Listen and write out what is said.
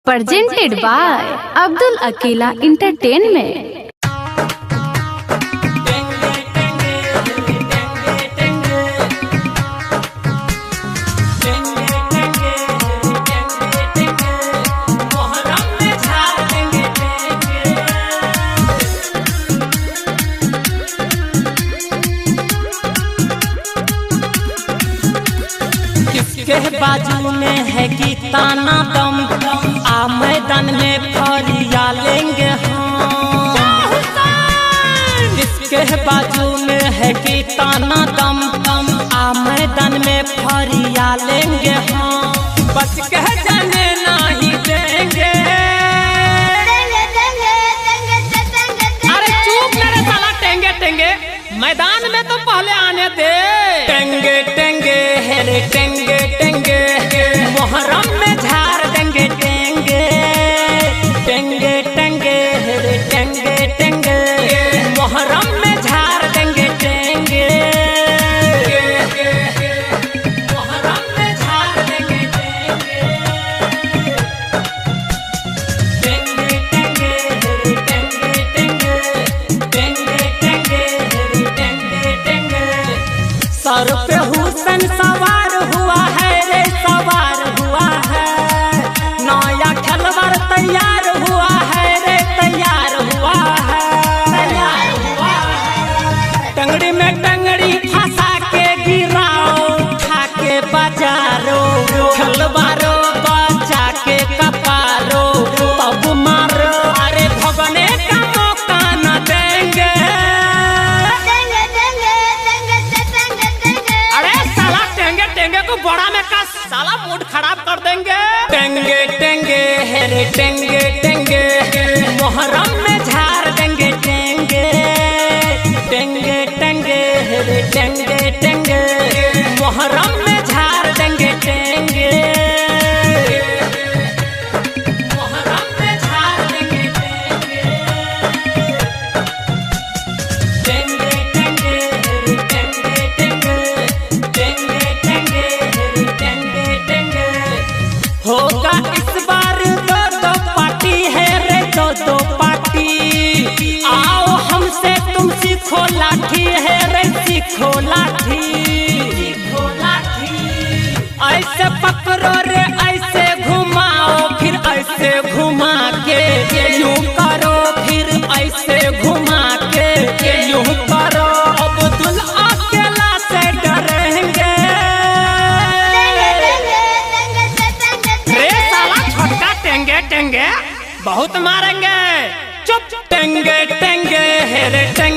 presented by Abdul Akila Entertainment. किसके बाजू में है कि ताना दम आ मैदान में फरिया लेंगे हम। किसके बाजू में है कि ताना दम आ मैदान में फरिया लेंगे हम। बच के जाने नहीं देंगे। अरे चुप मेरे साला टेंगे टेंगे, मैदान में तो पहले आने दे। टेंगे टेंगे हेरे टेंगे टेंगे, मोहर्रम में झाड़ देंगे टेंगे। टेंगे टेंगे हेरे टेंगे टेंगे, मोहर्रम में झाड़ देंगे टेंगे। मोहर्रम में झाड़ देंगे टेंगे। टेंगे टेंगे हेरे टेंगे टेंगे, टेंगे टेंगे हेरे टेंगे टेंगे। सर पे हुसैन सवार हुआ है रे, सवार हुआ है। नया खिलवाड़ तैयार हुआ है रे, तैयार हुआ है, तैयार हुआ है। टंगड़ी में टंगड़ी फंसा के गिराओ, खा के बाजारो, खिलवाड़ो बचा के कपारो, तब मारो। अरे भगने का मौका न देंगे। बड़ा में का साला मूड खराब कर देंगे। टेंगे टेंगे हेरे टेंगे टेंगे, मोहर्रम में झाड़ देंगे टेंगे। टेंगे टेंगे हेरे टेंगे टेंगे, मोहर्रम में झाड़ देंगे टेंगे। मोहर्रम में झाड़ देंगे टेंगे। टेंगे टेंगे हेरे टेंगे टेंगे, टेंगे टेंगे होगा इस बार दो पार्टी है रे, दो पार्टी। आओ हमसे तुम सीखो लाठी है रे, सीखो लाठी, सीखो लाठी। ऐसे पकड़ो रे, ऐसे घुमाओ, फिर ऐसे घुमा के यूं करो, फिर ऐसे घुमा के यूं करो। अब्दुल अकेला से डरेंगे। टेंगे बहुत मारेंगे। चुप टेंगे टेंगे हेरे टेंगे।